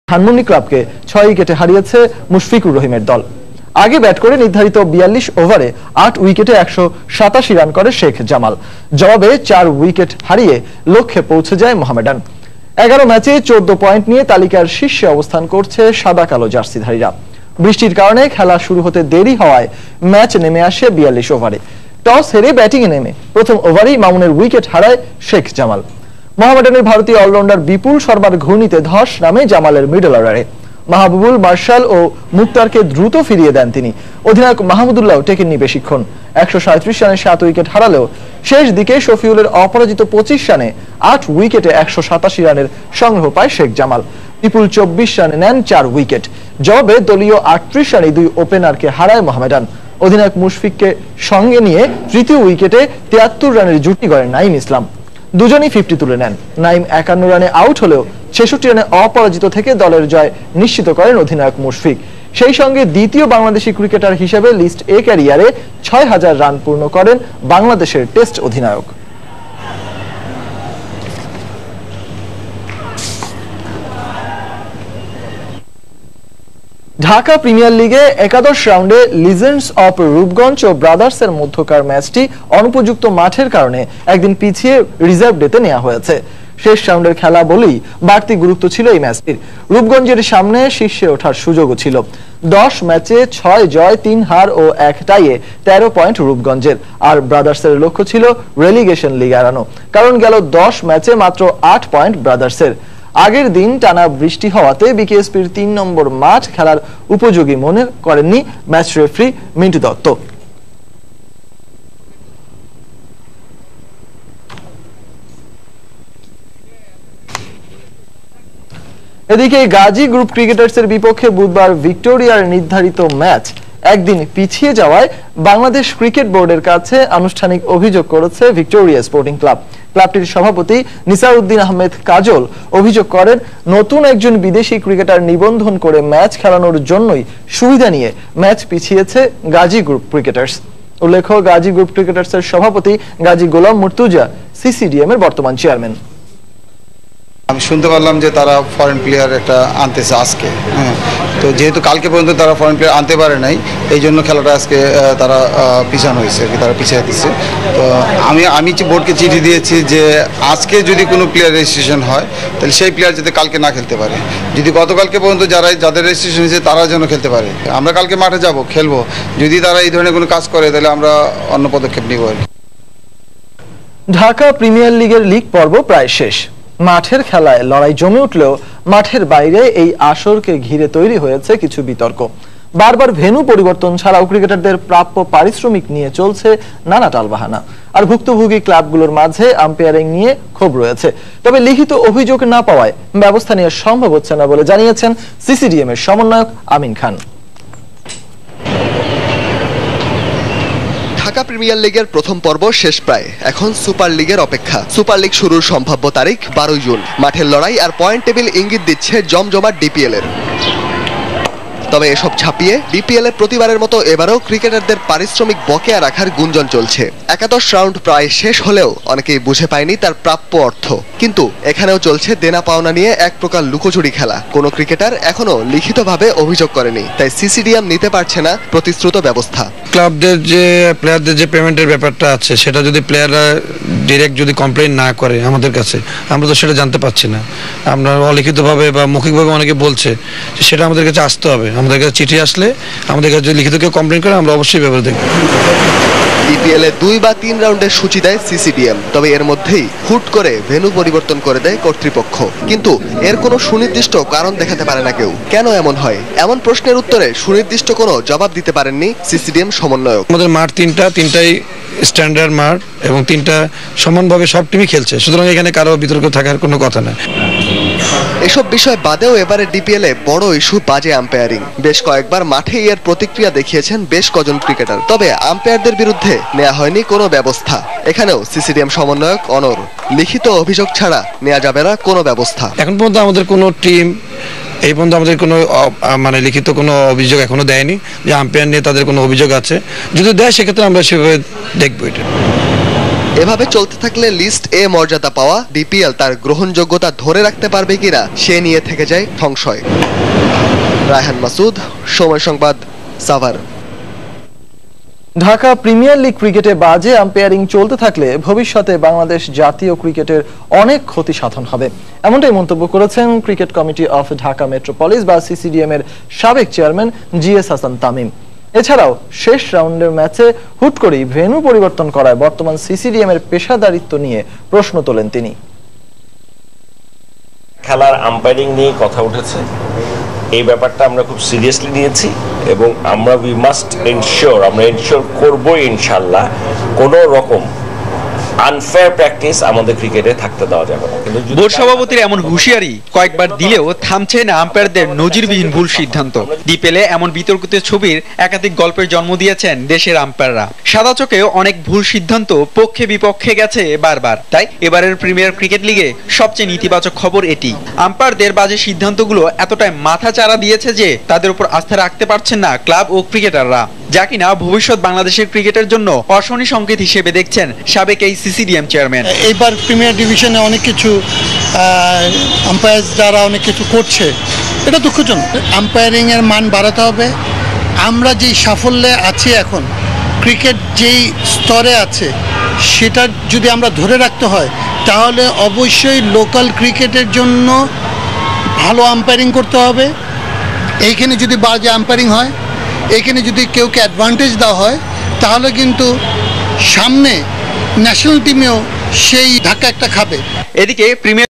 ধানমন্ডি ক্লাবকে 6 উইকেটে হারিয়েছে মুশফিকুর রহিমের দল। আগে ব্যাট করে নির্ধারিত 42 ওভারে 8 উইকেটে 187 রান করে শেখ জামাল। জবাবে 4 উইকেট হারিয়ে লক্ষ্যে পৌঁছে যায় মোহামেডান। 11 ম্যাচে 14 পয়েন্ট নিয়ে তালিকার শীর্ষে অবস্থান করছে সাদা কালো জার্সিধারীরা। বৃষ্টির কারণে খেলা শুরু হতে দেরি হওয়ায় ম্যাচ নেমে আসে 42 ওভারে। টস হেরে ব্যাটিংয়ে নেমে প্রথম ওভারেই মামুনের উইকেট হারায় শেখ জামাল। মোহামেডানের ভারতীয় অলরাউন্ডার বিপুল শর্মার ঘূর্ণিতে ধস নামে জামালের মিডল অর্ডারে। মাহবুবুল, মার্শাল ও মুক্তারকে দ্রুত ফিরিয়ে দেন তিনি। অধিনায়ক মাহমুদুল্লাহ টেকেননি বেশিক্ষণ। 137 রানে 7 উইকেট হারালেও শেষ দিকে শফিউলের অপরাজিত 25 রানে 8 উইকেটে 187 রানের সংগ্রহ পায় শেখ জামাল। বিপুল 24 রানে নেন 4 উইকেট। জবাবে দলীয় 38 রানে 2 ওপেনারকে হারায় মোহামেডান। অধিনায়ক মুশফিককে সঙ্গে নিয়ে তৃতীয় উইকেটে 73 রানের জুটি গড়েন নাঈম ইসলাম। দুজনই 50 তুলে নেন। নাঈম 51 রানে আউট হলেও 66 রানে অপরাজিত থেকে দলের জয় নিশ্চিত করেন অধিনায়ক মুশফিক। সেই সঙ্গে দ্বিতীয় বাংলাদেশি ক্রিকেটার হিসেবে লিস্ট এ ক্যারিয়ারে 6000 রান পূর্ণ করেন বাংলাদেশের টেস্ট অধিনায়ক। ঢাকা প্রিমিয়ার লিগে একাদশ রাউন্ডে লিজেন্ডস অফ রূপগঞ্জ ও ব্রাদার্সের মধ্যকার ম্যাচটি অনুপযুক্ত মাঠের কারণে একদিন পিছিয়ে রিজার্ভ ডেতে নেওয়া হয়েছে। শেষ রাউন্ডের খেলা বলেই বাড়তি গুরুত্ব ছিল এই ম্যাচটির। রূপগঞ্জের সামনে শীর্ষে ওঠার সুযোগও ছিল। 10 ম্যাচে 6 জয়, 3 হার ও 1 টাইয়ে 13 পয়েন্ট রূপগঞ্জের। আর ব্রাদার্সের লক্ষ্য ছিল রেলিগেশন লিগ এড়ানো, কারণ গেল 10 ম্যাচে মাত্র 8 পয়েন্ট ব্রাদার্সের। আগের দিন টানা বৃষ্টি হওয়াতে বিকেএসপির 3 নম্বর মাঠ খেলার উপযোগী মনে করেননি ম্যাচ রেফারি মিন্টু দত্ত। এদিকে গাজী গ্রুপ ক্রিকেটার্সের বিপক্ষে বুধবার ভিক্টোরিয়ার নির্ধারিত ম্যাচ একদিন পিছিয়ে যাওয়ায় বাংলাদেশ ক্রিকেট বোর্ডের কাছে আনুষ্ঠানিক অভিযোগ করেছে ভিক্টোরিয়া স্পোর্টিং ক্লাব। ক্লাবটির সভাপতি নিসারউদ্দিন আহমেদ কাজল অভিযোগ করেন, নতুন একজন বিদেশি ক্রিকেটার নিবন্ধন করে ম্যাচ খেলানোর জন্যই সুবিধা নিয়ে ম্যাচ পিছিয়েছে গাজী গ্রুপ ক্রিকেটার্স। উল্লেখ্য, গাজী গ্রুপ ক্রিকেটার্সের সভাপতি গাজী গোলাম মুর্তুজা সিসিডিএম এর বর্তমান চেয়ারম্যান। আমি শুনতে পারলাম যে তারা ফরেন প্লেয়ার একটা আনতেছে আজকে। তো যেহেতু কালকে পর্যন্ত তারা ফরেন প্লেয়ার আনতে পারে নাই, এই জন্য খেলাটা আজকে তারা পিছানো হয়েছে, তারা পিছিয়ে দিচ্ছে। তো আমি বোর্ডকে চিঠি দিয়েছি যে আজকে যদি কোনো প্লেয়ার রেজিস্ট্রেশন হয় তাহলে সেই প্লেয়ার যাতে কালকে না খেলতে পারে। যদি গতকালকে পর্যন্ত যাদের রেজিস্ট্রেশন হয়েছে তারা যেন খেলতে পারে। আমরা কালকে মাঠে যাব, খেলবো। যদি তারা এই ধরনের কোনো কাজ করে তাহলে আমরা অন্য পদক্ষেপ নিব। ঢাকা প্রিমিয়ার লিগের লিগ পর্ব প্রায় শেষ। মাঠের খেলায় লড়াই জমে উঠলেও মাঠের বাইরে এই আসরকে ঘিরে তৈরি হয়েছে কিছু বিতর্ক। বারবার ভেন্যু পরিবর্তন ছাড়াও ক্রিকেটারদের প্রাপ্য পারিশ্রমিক নিয়ে চলছে নানা টালবাহানা। আর ভুক্তভোগী ক্লাবগুলোর মাঝে আম্পায়ারিং নিয়ে ক্ষোভ রয়েছে। তবে লিখিত অভিযোগ না পাওয়ায় ব্যবস্থা নেওয়া সম্ভব হচ্ছে না বলে জানিয়েছেন সিসিডিএম এর সমন্বয়ক আমিন খান। ঢাকা প্রিমিয়ার লিগের প্রথম পর্ব শেষ প্রায়। এখন সুপার লিগের অপেক্ষা। সুপার লিগ শুরুর সম্ভাব্য তারিখ 12 জুন। মাঠের লড়াই আর পয়েন্ট টেবিল ইঙ্গিত দিচ্ছে জমজমাট ডিপিএল এর। তবে এসব ছাপিয়ে বিপিএল এর প্রতিবারের মতো এবারও ক্রিকেটারদের পারিশ্রমিক বকেয়া রাখার গুঞ্জন চলছে। একাদশ রাউন্ড প্রায় শেষ হলেও অনেকেই বুঝে পায়নি তার প্রাপ্য অর্থ। কিন্তু এখানেও চলছে দেনা পাওনা নিয়ে এক প্রকার লুকোচুরি খেলা। কোনো ক্রিকেটার এখনো লিখিতভাবে অভিযোগ করেনি, তাই সিসিডিএম নিতে পারছে না প্রতিশ্রুত ব্যবস্থা। ক্লাবদের যে প্লেয়ারদের যে পেমেন্টের ব্যাপারটা আছে, সেটা যদি প্লেয়াররা ডিরেক্ট যদি কমপ্লেইন না করে আমাদের কাছে, আমরা তো সেটা জানতে পারছি না। আমরা অলিখিতভাবে বা মৌখিকভাবে অনেকে বলছে সেটা আমাদের কাছে আসতে হবে। আমাদের কাছে চিঠি আসলে, আমাদের কাছে যদি লিখিত কেউ কমপ্লেইন করে, আমরা অবশ্যই ব্যাপারে দেখব। বিপিএল এ 2 বা 3 রাউন্ডের সূচি দেয় সিসিডিএম, তবে এর মধ্যেই হুট করে ভেন্যু পরিবর্তন করে দেয় কর্তৃপক্ষ। কিন্তু এর কোনো সুনির্দিষ্ট কারণ দেখাতে পারে না কেউ। কেন এমন হয়? এমন প্রশ্নের উত্তরে সুনির্দিষ্ট কোনো জবাব দিতে পারেননি সিসিডিএম সমন্বয়ক। আমাদের মাঠ তিনটাই স্ট্যান্ডার্ড মাঠ এবং 3টা সমানভাবে সব টিমই খেলছে, সুতরাং এখানে কারো বিতর্ক থাকার কোনো কথা নেই। এসব বিষয় বাদেও এবারে ডিপিএল এ বড় ইস্যু বাজে আম্পায়ারিং। বেশ কয়েকবার মাঠে এর প্রতিক্রিয়া দেখিয়েছেন বেশ কজন ক্রিকেটার, তবে আম্পায়ারদের বিরুদ্ধে নেওয়া হয়নি কোনো ব্যবস্থা। এখানেও সিসিডিএম সমন্বয়ক অনর, লিখিত অভিযোগ ছাড়া নেওয়া যাবে না কোনো ব্যবস্থা। এখন পর্যন্ত আমাদের কোনো টিম এই পর্যন্ত আমাদের কোনো লিখিত কোনো অভিযোগ এখনো দেয়নি যে আম্পায়ার নিয়ে তাদের কোনো অভিযোগ আছে। যদি দেয় সেক্ষেত্রে আমরা সেভাবে দেখবো। এটা এভাবে চলতে থাকলে লিস্ট এ মর্যাদা পাওয়া ডিপিএল তার গ্রহণযোগ্যতা ধরে রাখতে পারবে কিনা সে নিয়ে থেকে যায় সংশয়। রায়হান মাসুদ, সময় সংবাদ, সাভার। ঢাকা প্রিমিয়ার লিগ ক্রিকেটে বাজে আম্পায়ারিং চলতে থাকলে ভবিষ্যতে বাংলাদেশ জাতীয় ক্রিকেটের অনেক ক্ষতি সাধন হবে, এমনটাই মন্তব্য করেছেন cricket committee of Dhaka metropolis বা সিসিডিএম এর সাবেক চেয়ারম্যান জিএস হাসান তামিম। এছাড়াও শেষ রাউন্ডের ম্যাচে হুট করেই ভেন্যু পরিবর্তন করায় বর্তমান সিসিডিএম এর পেশাদারিত্ব নিয়ে প্রশ্ন তোলেন তিনি। খেলার আম্পায়ারিং নিয়ে কথা উঠেছে, এই ব্যাপারটা আমরা খুব সিরিয়াসলি নিয়েছি এবং আমরা আমরা এনশিওর করবই ইনশাল্লাহ কোনো রকম আনফেয়ার প্র্যাকটিস আমাদের ক্রিকেটে থাকতে দেওয়া যাবে না। কিন্তু বোর্ড সভাপতির এমন হুঁশিয়ারি কয়েকবার দিলেও থামছে না আম্পায়ারদের নজিরবিহীন ভুল সিদ্ধান্ত। ডিপিএলে এমন বিতর্কিত ছবির একাধিক গল্পের জন্ম দিয়েছেন দেশের আম্পায়াররা। সাদা চোখেও অনেক ভুল সিদ্ধান্ত পক্ষে বিপক্ষে গেছে বারবার। তাই এবারের প্রিমিয়ার ক্রিকেট লিগে সবচেয়ে নেতিবাচক খবর এটি। আম্পায়ারদের বাজে সিদ্ধান্তগুলো এতটাই মাথা চাড়া দিয়েছে যে তাদের উপর আস্থা রাখতে পারছেন না ক্লাব ও ক্রিকেটাররা, যা কিনা ভবিষ্যৎ বাংলাদেশের ক্রিকেটের জন্য অশনি সংকেত হিসেবে দেখছেন সাবেক এই সিসিডিএম চেয়ারম্যান। এইবার প্রিমিয়ার ডিভিশনে অনেক কিছু আম্পায়ার যারা অনেক কিছু করছে, এটা দুঃখজনক। আম্পায়ারিং এর মান বাড়াতে হবে। আমরা যেই সাফল্যে আছি এখন, ক্রিকেট যেই স্তরে আছে, সেটা যদি আমরা ধরে রাখতে হয় তাহলে অবশ্যই লোকাল ক্রিকেটের জন্য ভালো আম্পায়ারিং করতে হবে। এইখানে যদি বাজে আম্পায়ারিং হয়, এখানে যদি কেউকে অ্যাডভান্টেজ দেওয়া হয়, তাহলে কিন্তু সামনে ন্যাশনাল টিমেও সেই ধাক্কা একটা খাবে। এদিকে প্রিমিয়ার